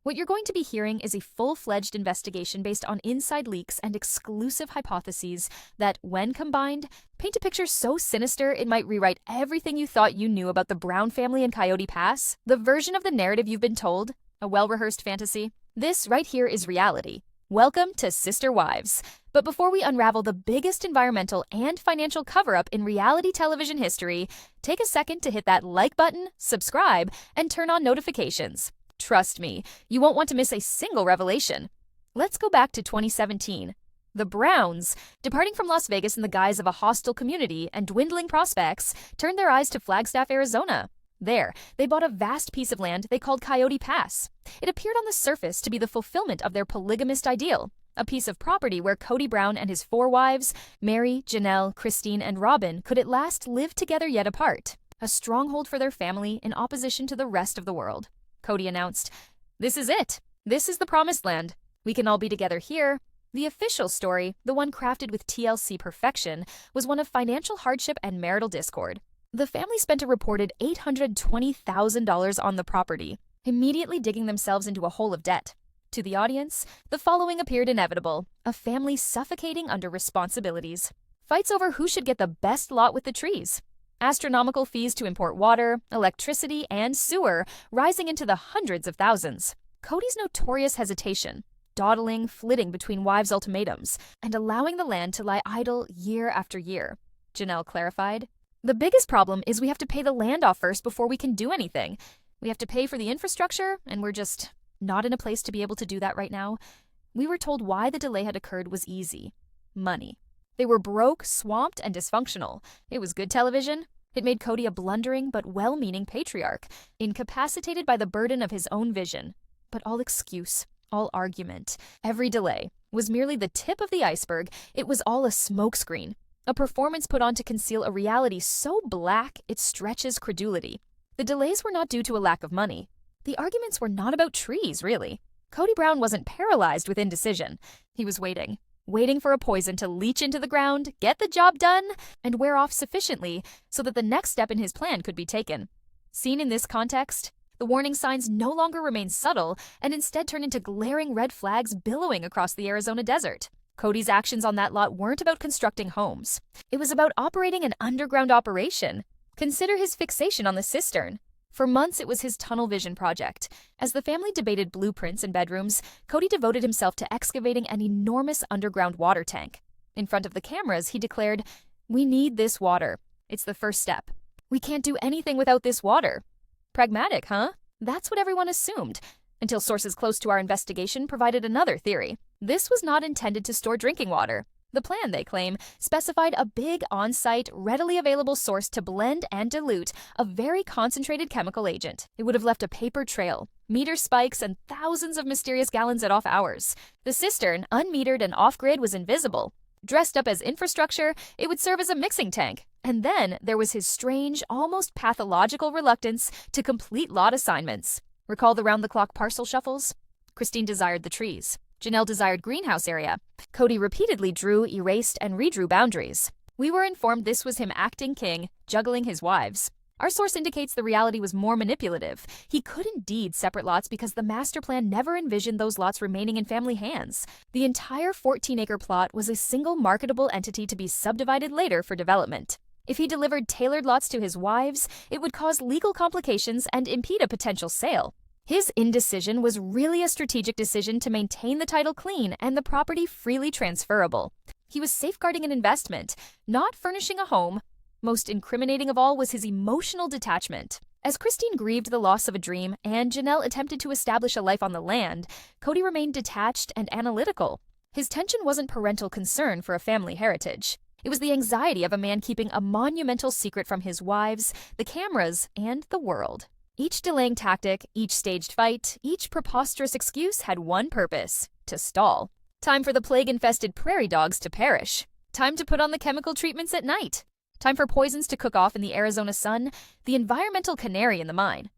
What you're going to be hearing is a full-fledged investigation based on inside leaks and exclusive hypotheses that, when combined, paint a picture so sinister it might rewrite everything you thought you knew about the Brown family and Coyote Pass, the version of the narrative you've been told, a well-rehearsed fantasy. This right here is reality. Welcome to Sister Wives. But before we unravel the biggest environmental and financial cover-up in reality television history, take a second to hit that like button, subscribe, and turn on notifications. Trust me, you won't want to miss a single revelation. Let's go back to 2017. The Browns, departing from Las Vegas in the guise of a hostile community and dwindling prospects, turned their eyes to Flagstaff, Arizona. There, they bought a vast piece of land they called Coyote Pass. It appeared on the surface to be the fulfillment of their polygamist ideal, a piece of property where Cody Brown and his 4 wives, Mary, Janelle, Christine, and Robin, could at last live together yet apart, a stronghold for their family in opposition to the rest of the world. Cody announced, "This is it. This is the promised land. We can all be together here." The official story, the one crafted with TLC perfection, was one of financial hardship and marital discord. The family spent a reported $820,000 on the property, immediately digging themselves into a hole of debt. To the audience, the following appeared inevitable: a family suffocating under responsibilities. Fights over who should get the best lot with the trees. Astronomical fees to import water, electricity, and sewer, rising into the hundreds of thousands. Cody's notorious hesitation, dawdling, flitting between wives' ultimatums, and allowing the land to lie idle year after year. Janelle clarified, "The biggest problem is we have to pay the land off first before we can do anything. We have to pay for the infrastructure, and we're just not in a place to be able to do that right now." We were told why the delay had occurred was easy: money. They were broke, swamped, and dysfunctional. It was good television. It made Cody a blundering but well-meaning patriarch, incapacitated by the burden of his own vision. But all excuse, all argument, every delay was merely the tip of the iceberg. It was all a smokescreen, a performance put on to conceal a reality so black it stretches credulity. The delays were not due to a lack of money. The arguments were not about trees, really. Cody Brown wasn't paralyzed with indecision. He was waiting for a poison to leach into the ground, get the job done, and wear off sufficiently so that the next step in his plan could be taken. Seen in this context, the warning signs no longer remain subtle and instead turn into glaring red flags billowing across the Arizona desert. Cody's actions on that lot weren't about constructing homes. It was about operating an underground operation. Consider his fixation on the cistern. For months, it was his tunnel vision project. As the family debated blueprints and bedrooms, Cody devoted himself to excavating an enormous underground water tank. In front of the cameras, he declared, "We need this water. It's the first step. We can't do anything without this water." Pragmatic, huh? That's what everyone assumed, until sources close to our investigation provided another theory. This was not intended to store drinking water. The plan, they claim, specified a big on-site, readily available source to blend and dilute a very concentrated chemical agent. It would have left a paper trail, meter spikes, and thousands of mysterious gallons at off hours. The cistern, unmetered and off-grid, was invisible. Dressed up as infrastructure, it would serve as a mixing tank. And then there was his strange, almost pathological reluctance to complete lot assignments. Recall the round-the-clock parcel shuffles? Christine desired the trees. Janelle desired greenhouse area. Cody repeatedly drew, erased, and redrew boundaries. We were informed this was him acting king, juggling his wives. Our source indicates the reality was more manipulative. He couldn't deed separate lots because the master plan never envisioned those lots remaining in family hands. The entire 14-acre plot was a single marketable entity to be subdivided later for development. If he delivered tailored lots to his wives, it would cause legal complications and impede a potential sale. His indecision was really a strategic decision to maintain the title clean and the property freely transferable. He was safeguarding an investment, not furnishing a home. Most incriminating of all was his emotional detachment. As Christine grieved the loss of a dream and Janelle attempted to establish a life on the land, Cody remained detached and analytical. His tension wasn't parental concern for a family heritage. It was the anxiety of a man keeping a monumental secret from his wives, the cameras, and the world. Each delaying tactic, each staged fight, each preposterous excuse had one purpose: to stall. Time for the plague-infested prairie dogs to perish. Time to put on the chemical treatments at night. Time for poisons to cook off in the Arizona sun, the environmental canary in the mine.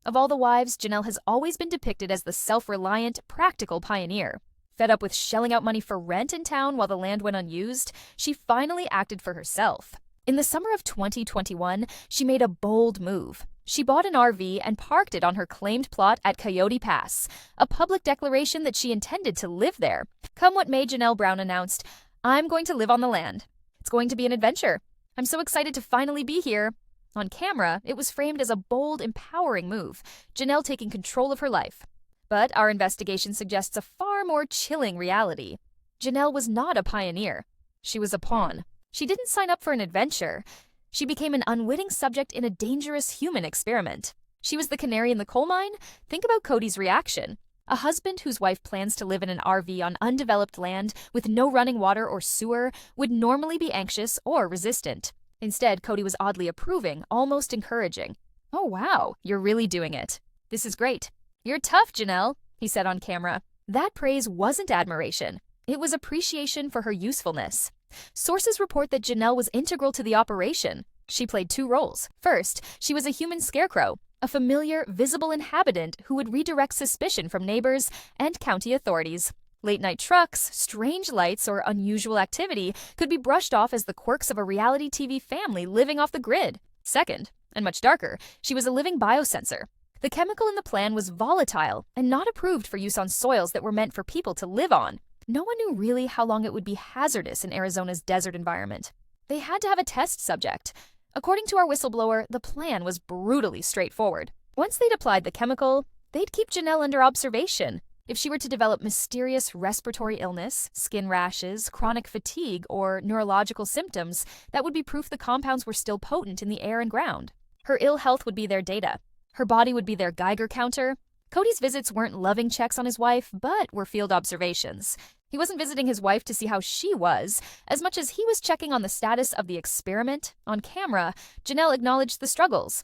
Of all the wives, Janelle has always been depicted as the self-reliant, practical pioneer. Fed up with shelling out money for rent in town while the land went unused, she finally acted for herself. In the summer of 2021, she made a bold move. She bought an RV and parked it on her claimed plot at Coyote Pass, a public declaration that she intended to live there. Come what may, Janelle Brown announced, "I'm going to live on the land. It's going to be an adventure. I'm so excited to finally be here." On camera, it was framed as a bold, empowering move, Janelle taking control of her life. But our investigation suggests a far more chilling reality. Janelle was not a pioneer. She was a pawn. She didn't sign up for an adventure. She became an unwitting subject in a dangerous human experiment. She was the canary in the coal mine. Think about Cody's reaction. A husband whose wife plans to live in an RV on undeveloped land with no running water or sewer would normally be anxious or resistant. Instead, Cody was oddly approving, almost encouraging. "Oh wow, you're really doing it. This is great. You're tough, Janelle," he said on camera. That praise wasn't admiration. It was appreciation for her usefulness. Sources report that Janelle was integral to the operation. She played two roles. First, she was a human scarecrow, a familiar, visible inhabitant who would redirect suspicion from neighbors and county authorities. Late-night trucks, strange lights, or unusual activity could be brushed off as the quirks of a reality TV family living off the grid. Second, and much darker, she was a living biosensor. The chemical in the plan was volatile and not approved for use on soils that were meant for people to live on. No one knew really how long it would be hazardous in Arizona's desert environment. They had to have a test subject. According to our whistleblower, the plan was brutally straightforward. Once they'd applied the chemical, they'd keep Janelle under observation. If she were to develop mysterious respiratory illness, skin rashes, chronic fatigue, or neurological symptoms, that would be proof the compounds were still potent in the air and ground. Her ill health would be their data. Her body would be their Geiger counter. Cody's visits weren't loving checks on his wife, but were field observations. He wasn't visiting his wife to see how she was, as much as he was checking on the status of the experiment. On camera, Janelle acknowledged the struggles.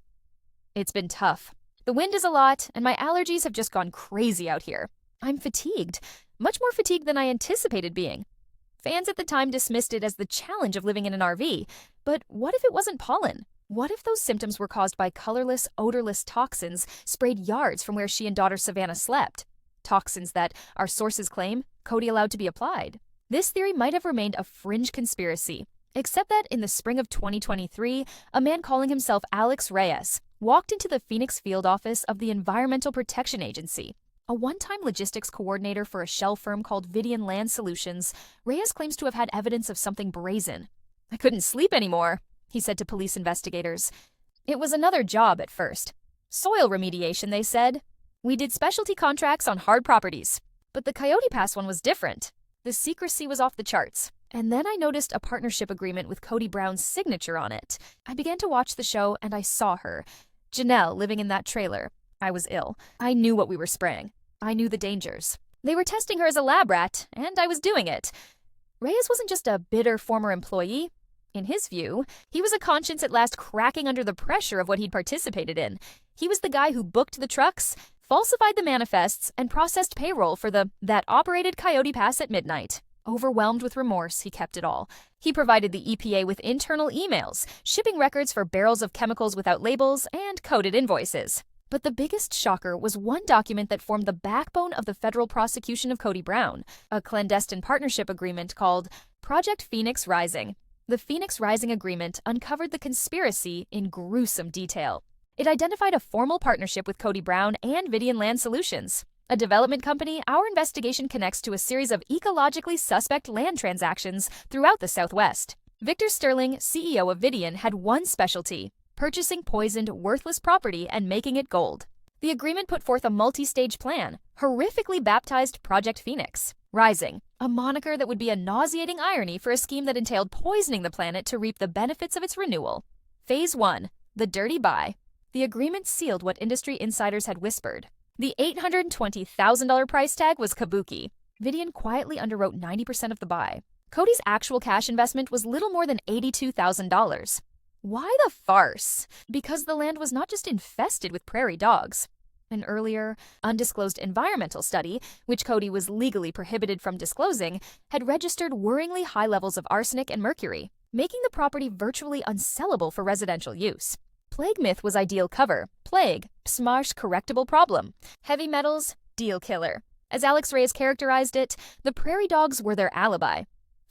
"It's been tough. The wind is a lot, and my allergies have just gone crazy out here. I'm fatigued, much more fatigued than I anticipated being." Fans at the time dismissed it as the challenge of living in an RV, but what if it wasn't pollen? What if those symptoms were caused by colorless, odorless toxins sprayed yards from where she and daughter Savannah slept? Toxins that, our sources claim, Cody allowed to be applied. This theory might have remained a fringe conspiracy, except that in the spring of 2023, a man calling himself Alex Reyes walked into the Phoenix field office of the Environmental Protection Agency. A one-time logistics coordinator for a shell firm called Vidian Land Solutions, Reyes claims to have had evidence of something brazen. "I couldn't sleep anymore," he said to police investigators. It was another job at first. Soil remediation, they said. "We did specialty contracts on hard properties." But the Coyote Pass one was different. The secrecy was off the charts. And then I noticed a partnership agreement with Cody Brown's signature on it. I began to watch the show and I saw her. Janelle living in that trailer. I was ill. I knew what we were spraying. I knew the dangers. They were testing her as a lab rat, and I was doing it. Reyes wasn't just a bitter former employee. In his view, he was a conscience at last cracking under the pressure of what he'd participated in. He was the guy who booked the trucks, falsified the manifests, and processed payroll for that operated Coyote Pass at midnight. Overwhelmed with remorse, he kept it all. He provided the EPA with internal emails, shipping records for barrels of chemicals without labels, and coded invoices. But the biggest shocker was one document that formed the backbone of the federal prosecution of Cody Brown, a clandestine partnership agreement called Project Phoenix Rising. The Phoenix Rising Agreement uncovered the conspiracy in gruesome detail. It identified a formal partnership with Cody Brown and Vidian Land Solutions, a development company our investigation connects to a series of ecologically suspect land transactions throughout the Southwest. Victor Sterling, CEO of Vidian, had one specialty: purchasing poisoned, worthless property and making it gold. The agreement put forth a multi-stage plan, horrifically baptized Project Phoenix Rising, a moniker that would be a nauseating irony for a scheme that entailed poisoning the planet to reap the benefits of its renewal. Phase 1. The Dirty Buy. The agreement sealed what industry insiders had whispered. The $820,000 price tag was kabuki. Vidian quietly underwrote 90% of the buy. Cody's actual cash investment was little more than $82,000. Why the farce? Because the land was not just infested with prairie dogs. An earlier, undisclosed environmental study, which Cody was legally prohibited from disclosing, had registered worryingly high levels of arsenic and mercury, making the property virtually unsellable for residential use. Plague myth was ideal cover. Plague, smarsh correctable problem. Heavy metals, deal killer. As Alex Reyes characterized it, the prairie dogs were their alibi.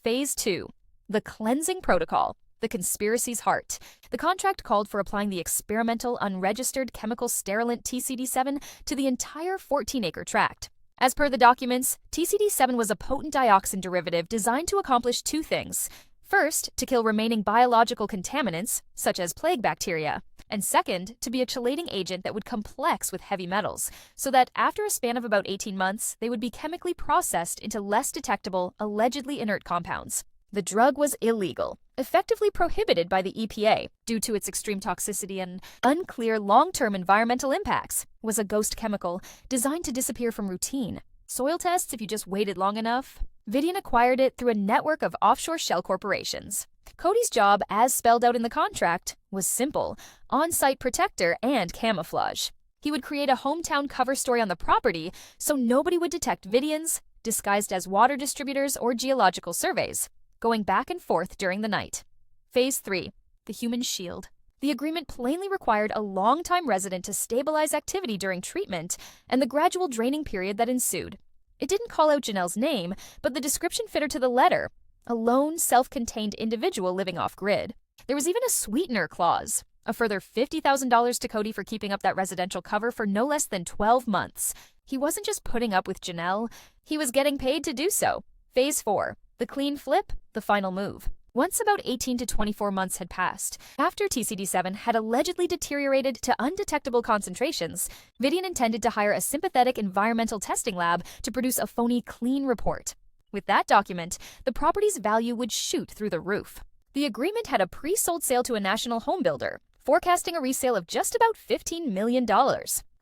Phase 2. The Cleansing Protocol. the conspiracy's heart. The contract called for applying the experimental, unregistered chemical sterilant TCD7 to the entire 14-acre tract. As per the documents, TCD7 was a potent dioxin derivative designed to accomplish two things. First, to kill remaining biological contaminants, such as plague bacteria. And second, to be a chelating agent that would complex with heavy metals, so that after a span of about 18 months, they would be chemically processed into less detectable, allegedly inert compounds. The drug was illegal, effectively prohibited by the EPA due to its extreme toxicity and unclear long-term environmental impacts, was a ghost chemical designed to disappear from routine soil tests if you just waited long enough. Vidian acquired it through a network of offshore shell corporations. Cody's job, as spelled out in the contract, was simple: on-site protector and camouflage. He would create a hometown cover story on the property so nobody would detect Vidians, disguised as water distributors or geological surveys, going back and forth during the night. Phase 3. The Human Shield. The agreement plainly required a long-time resident to stabilize activity during treatment and the gradual draining period that ensued. It didn't call out Janelle's name, but the description fit her to the letter: a lone, self-contained individual living off-grid. There was even a sweetener clause, a further $50,000 to Cody for keeping up that residential cover for no less than 12 months. He wasn't just putting up with Janelle, he was getting paid to do so. Phase 4. The clean flip, the final move. Once about 18 to 24 months had passed, after TCD7 had allegedly deteriorated to undetectable concentrations, Vidian intended to hire a sympathetic environmental testing lab to produce a phony clean report. With that document, the property's value would shoot through the roof. The agreement had a pre-sold sale to a national home builder, forecasting a resale of just about $15 million.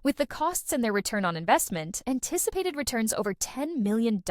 With the costs and their return on investment, anticipated returns over $10 million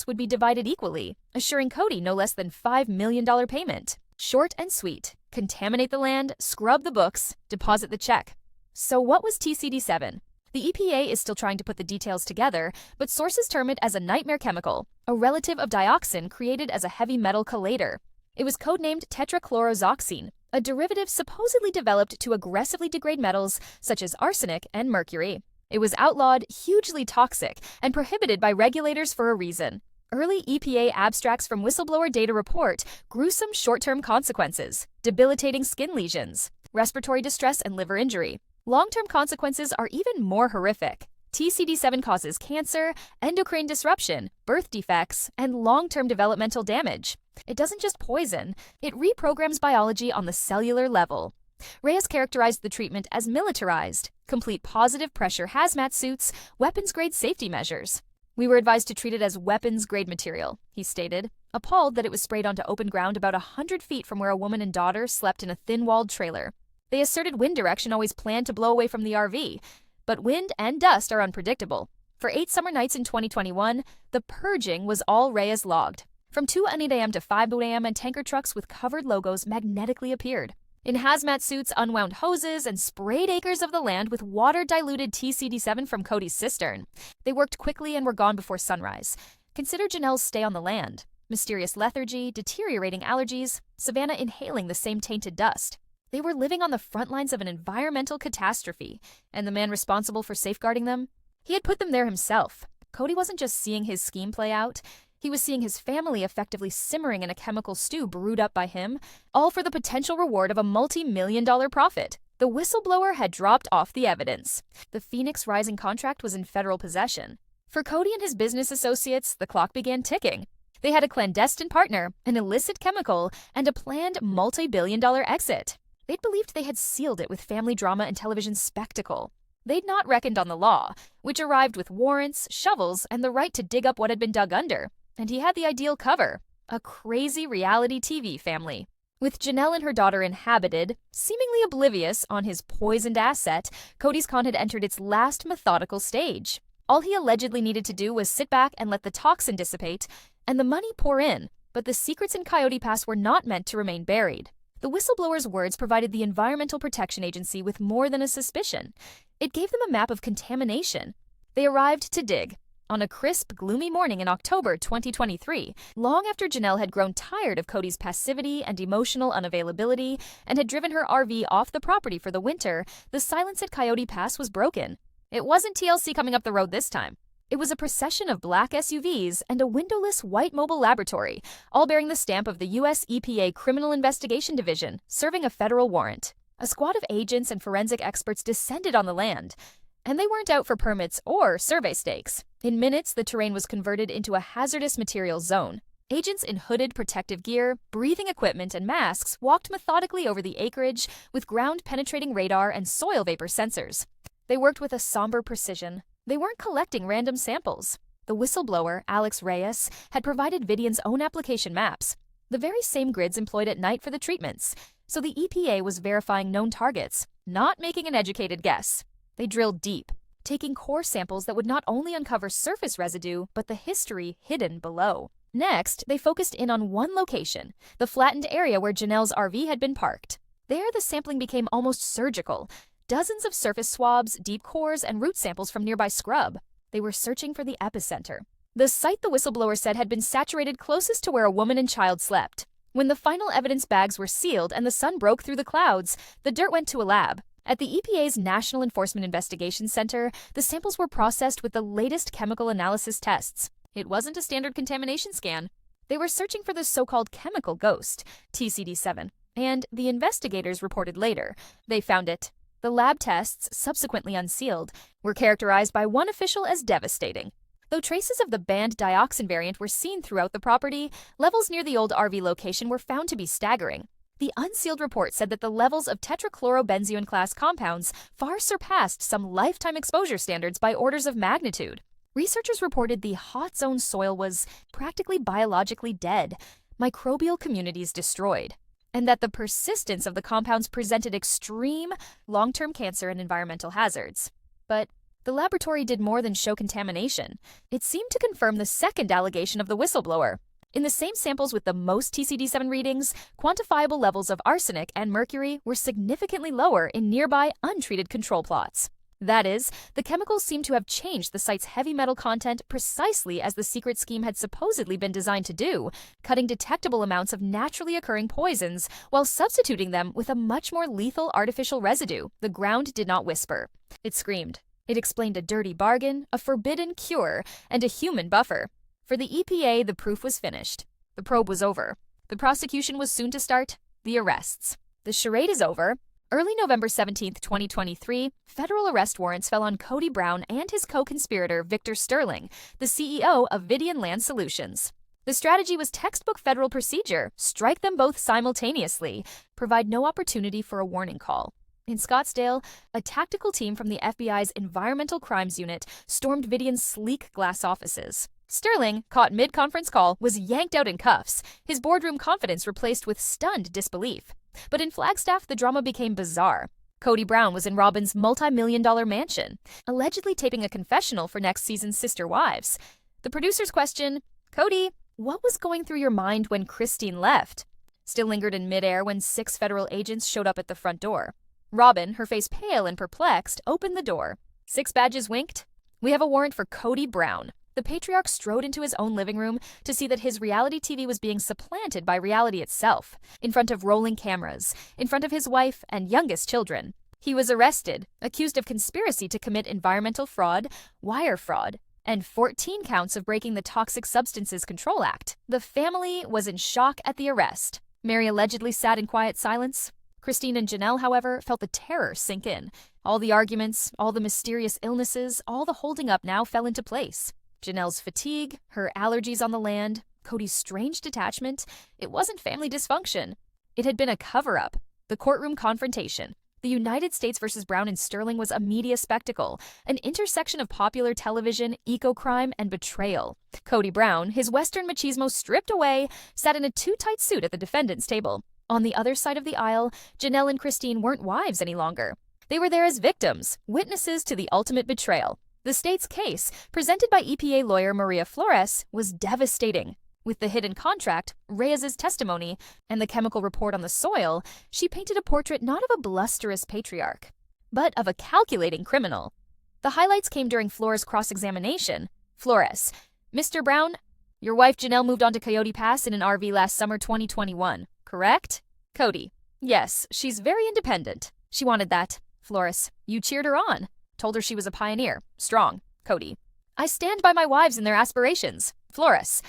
would be divided equally, assuring Cody no less than $5 million payment. Short and sweet: contaminate the land, scrub the books, deposit the check. So what was TCD7? The EPA is still trying to put the details together, but sources term it as a nightmare chemical, a relative of dioxin created as a heavy metal chelator. It was codenamed tetrachlorozoxine, a derivative supposedly developed to aggressively degrade metals such as arsenic and mercury. It was outlawed, hugely toxic, and prohibited by regulators for a reason. Early EPA abstracts from whistleblower data report gruesome short-term consequences: debilitating skin lesions, respiratory distress, and liver injury. Long-term consequences are even more horrific. TCD7 causes cancer, endocrine disruption, birth defects, and long-term developmental damage. It doesn't just poison, it reprograms biology on the cellular level. Reyes characterized the treatment as militarized, complete positive pressure hazmat suits, weapons-grade safety measures. "We were advised to treat it as weapons-grade material," he stated, appalled that it was sprayed onto open ground about 100 feet from where a woman and daughter slept in a thin-walled trailer. They asserted wind direction always planned to blow away from the RV, but wind and dust are unpredictable. For 8 summer nights in 2021, the purging was all Reyes logged. From 2:08 a.m. to 5:08 a.m., and tanker trucks with covered logos magnetically appeared. In hazmat suits, unwound hoses, and sprayed acres of the land with water-diluted TCD7 from Cody's cistern. They worked quickly and were gone before sunrise. Consider Janelle's stay on the land: mysterious lethargy, deteriorating allergies, Savannah inhaling the same tainted dust. They were living on the front lines of an environmental catastrophe, and the man responsible for safeguarding them? He had put them there himself. Cody wasn't just seeing his scheme play out, he was seeing his family effectively simmering in a chemical stew brewed up by him, all for the potential reward of a multi-million-dollar profit. The whistleblower had dropped off the evidence. The Phoenix Rising contract was in federal possession. For Cody and his business associates, the clock began ticking. They had a clandestine partner, an illicit chemical, and a planned multi-billion-dollar exit. They'd believed they had sealed it with family drama and television spectacle. They'd not reckoned on the law, which arrived with warrants, shovels, and the right to dig up what had been dug under. And he had the ideal cover: a crazy reality TV family. With Janelle and her daughter inhabited, seemingly oblivious on his poisoned asset, Cody's con had entered its last methodical stage. All he allegedly needed to do was sit back and let the toxin dissipate, and the money pour in. But the secrets in Coyote Pass were not meant to remain buried. The whistleblower's words provided the Environmental Protection Agency with more than a suspicion. It gave them a map of contamination. They arrived to dig. On a crisp, gloomy morning in October 2023, long after Janelle had grown tired of Cody's passivity and emotional unavailability and had driven her RV off the property for the winter, the silence at Coyote Pass was broken. It wasn't TLC coming up the road this time. It was a procession of black SUVs and a windowless white mobile laboratory, all bearing the stamp of the U.S. EPA Criminal Investigation Division, serving a federal warrant. A squad of agents and forensic experts descended on the land, and they weren't out for permits or survey stakes. In minutes, the terrain was converted into a hazardous materials zone. Agents in hooded protective gear, breathing equipment, and masks walked methodically over the acreage with ground-penetrating radar and soil vapor sensors. They worked with a somber precision. They weren't collecting random samples. The whistleblower, Alex Reyes, had provided Vidian's own application maps, the very same grids employed at night for the treatments, so the EPA was verifying known targets, not making an educated guess. They drilled deep, taking core samples that would not only uncover surface residue, but the history hidden below. Next, they focused in on one location, the flattened area where Janelle's RV had been parked. There, the sampling became almost surgical. Dozens of surface swabs, deep cores, and root samples from nearby scrub. They were searching for the epicenter. The site the whistleblower said had been saturated closest to where a woman and child slept. When the final evidence bags were sealed and the sun broke through the clouds, the dirt went to a lab. At the EPA's National Enforcement Investigation Center, the samples were processed with the latest chemical analysis tests. It wasn't a standard contamination scan. They were searching for the so-called chemical ghost, TCD7, and the investigators reported later they found it. The lab tests, subsequently unsealed, were characterized by one official as devastating. Though traces of the banned dioxin variant were seen throughout the property, levels near the old RV location were found to be staggering. The unsealed report said that the levels of tetrachlorobenzoin class compounds far surpassed some lifetime exposure standards by orders of magnitude. Researchers reported the hot zone soil was practically biologically dead, microbial communities destroyed, and that the persistence of the compounds presented extreme long-term cancer and environmental hazards. But the laboratory did more than show contamination. It seemed to confirm the second allegation of the whistleblower. In the same samples with the most TCD7 readings, quantifiable levels of arsenic and mercury were significantly lower in nearby untreated control plots. That is, the chemicals seemed to have changed the site's heavy metal content precisely as the secret scheme had supposedly been designed to do, cutting detectable amounts of naturally occurring poisons while substituting them with a much more lethal artificial residue. The ground did not whisper. It screamed. It explained a dirty bargain, a forbidden cure, and a human buffer. For the EPA, the proof was finished. The probe was over. The prosecution was soon to start. The arrests. The charade is over. Early November 17, 2023, federal arrest warrants fell on Cody Brown and his co-conspirator Victor Sterling, the CEO of Vidian Land Solutions. The strategy was textbook federal procedure: strike them both simultaneously, provide no opportunity for a warning call. In Scottsdale, a tactical team from the FBI's Environmental Crimes Unit stormed Vidian's sleek glass offices. Sterling, caught mid-conference call, was yanked out in cuffs, his boardroom confidence replaced with stunned disbelief. But in Flagstaff, the drama became bizarre. Cody Brown was in Robin's multi-million-dollar mansion, allegedly taping a confessional for next season's Sister Wives. The producer's question, "Cody, what was going through your mind when Christine left?" still lingered in midair when 6 federal agents showed up at the front door. Robin, her face pale and perplexed, opened the door. 6 badges winked. "We have a warrant for Cody Brown." The patriarch strode into his own living room to see that his reality TV was being supplanted by reality itself, in front of rolling cameras, in front of his wife and youngest children. He was arrested, accused of conspiracy to commit environmental fraud, wire fraud, and 14 counts of breaking the Toxic Substances Control Act. The family was in shock at the arrest. Mary allegedly sat in quiet silence. Christine and Janelle, however, felt the terror sink in. All the arguments, all the mysterious illnesses, all the holding up now fell into place. Janelle's fatigue, her allergies on the land, Cody's strange detachment. It wasn't family dysfunction. It had been a cover-up. The courtroom confrontation. The United States versus Brown and Sterling was a media spectacle, an intersection of popular television, eco-crime, and betrayal. Cody Brown, his Western machismo stripped away, sat in a too-tight suit at the defendant's table. On the other side of the aisle, Janelle and Christine weren't wives any longer. They were there as victims, witnesses to the ultimate betrayal. The state's case, presented by EPA lawyer Maria Flores, was devastating. With the hidden contract, Reyes's testimony, and the chemical report on the soil, she painted a portrait not of a blusterous patriarch, but of a calculating criminal. The highlights came during Flores' cross-examination. Flores: "Mr. Brown, your wife Janelle moved on to Coyote Pass in an RV last summer 2021, correct?" Cody: "Yes, she's very independent. She wanted that." Flores: "You cheered her on. Told her she was a pioneer. Strong." Cody: I stand by my wives in their aspirations. Florus.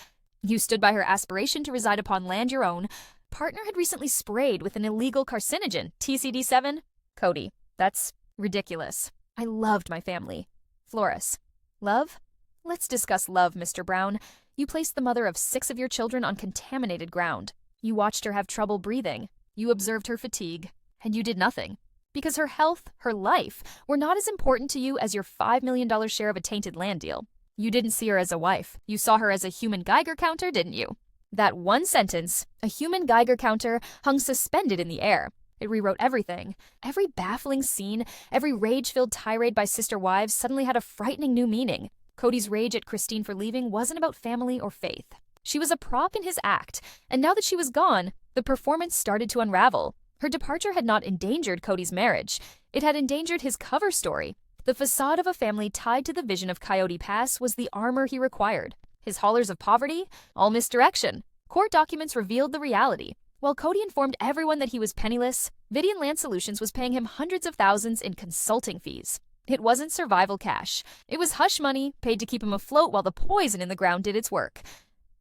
You stood by her aspiration to reside upon land your own. Partner had recently sprayed with an illegal carcinogen, TCD7. Cody. That's ridiculous. I loved my family. Florus. Love? Let's discuss love, Mr. Brown. You placed the mother of 6 of your children on contaminated ground. You watched her have trouble breathing. You observed her fatigue. And you did nothing. Because her health, her life, were not as important to you as your $5 million share of a tainted land deal. You didn't see her as a wife. You saw her as a human Geiger counter, didn't you? That one sentence, a human Geiger counter, hung suspended in the air. It rewrote everything. Every baffling scene, every rage-filled tirade by sister wives suddenly had a frightening new meaning. Cody's rage at Christine for leaving wasn't about family or faith. She was a prop in his act, and now that she was gone, the performance started to unravel. Her departure had not endangered Cody's marriage. It had endangered his cover story. The facade of a family tied to the vision of Coyote Pass was the armor he required. His haulers of poverty? All misdirection. Court documents revealed the reality. While Cody informed everyone that he was penniless, Vidian Land Solutions was paying him hundreds of thousands in consulting fees. It wasn't survival cash. It was hush money, paid to keep him afloat while the poison in the ground did its work.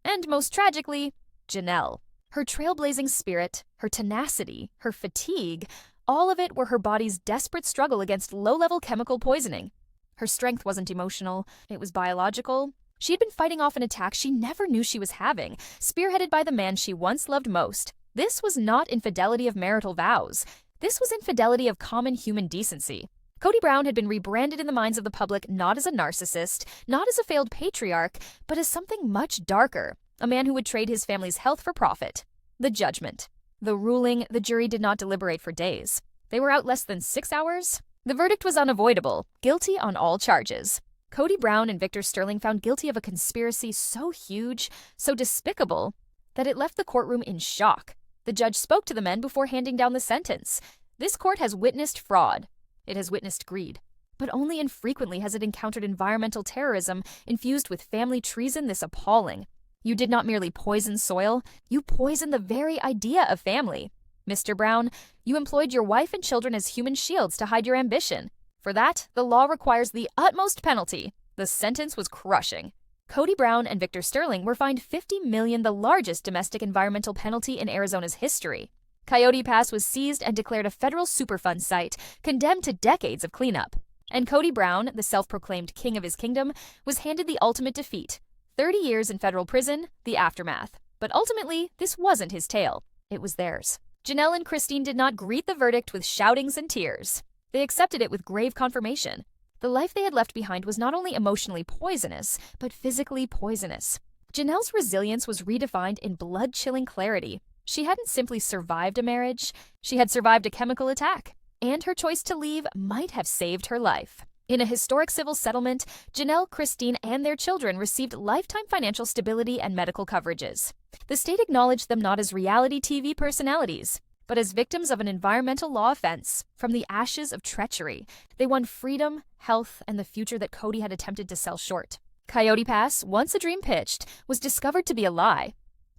And most tragically, Janelle. Her trailblazing spirit, her tenacity, her fatigue, all of it were her body's desperate struggle against low-level chemical poisoning. Her strength wasn't emotional, it was biological. She had been fighting off an attack she never knew she was having, spearheaded by the man she once loved most. This was not infidelity of marital vows. This was infidelity of common human decency. Cody Brown had been rebranded in the minds of the public not as a narcissist, not as a failed patriarch, but as something much darker, a man who would trade his family's health for profit. The judgment. The ruling, the jury did not deliberate for days. They were out less than 6 hours. The verdict was unavoidable, guilty on all charges. Cody Brown and Victor Sterling found guilty of a conspiracy so huge, so despicable, that it left the courtroom in shock. The judge spoke to the men before handing down the sentence. This court has witnessed fraud. It has witnessed greed. But only infrequently has it encountered environmental terrorism infused with family treason this appalling. You did not merely poison soil, you poisoned the very idea of family. Mr. Brown, you employed your wife and children as human shields to hide your ambition. For that, the law requires the utmost penalty. The sentence was crushing. Cody Brown and Victor Sterling were fined $50 million, the largest domestic environmental penalty in Arizona's history. Coyote Pass was seized and declared a federal Superfund site, condemned to decades of cleanup. And Cody Brown, the self-proclaimed king of his kingdom, was handed the ultimate defeat. 30 years in federal prison, the aftermath. But ultimately, this wasn't his tale. It was theirs. Janelle and Christine did not greet the verdict with shoutings and tears. They accepted it with grave confirmation. The life they had left behind was not only emotionally poisonous, but physically poisonous. Janelle's resilience was redefined in blood-chilling clarity. She hadn't simply survived a marriage, she had survived a chemical attack. And her choice to leave might have saved her life. In a historic civil settlement, Janelle, Christine, and their children received lifetime financial stability and medical coverages. The state acknowledged them not as reality TV personalities, but as victims of an environmental law offense. From the ashes of treachery, they won freedom, health, and the future that Cody had attempted to sell short. Coyote Pass, once a dream pitched, was discovered to be a lie.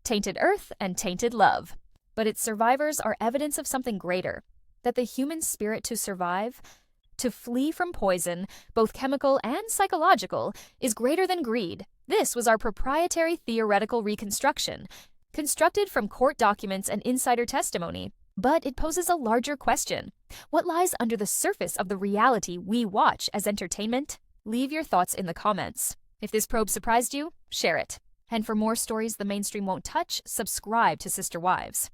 Tainted earth and tainted love. But its survivors are evidence of something greater, that the human spirit to survive, to flee from poison, both chemical and psychological, is greater than greed. This was our proprietary theoretical reconstruction, constructed from court documents and insider testimony. But it poses a larger question. What lies under the surface of the reality we watch as entertainment? Leave your thoughts in the comments. If this probe surprised you, share it. And for more stories the mainstream won't touch, subscribe to Sister Wives.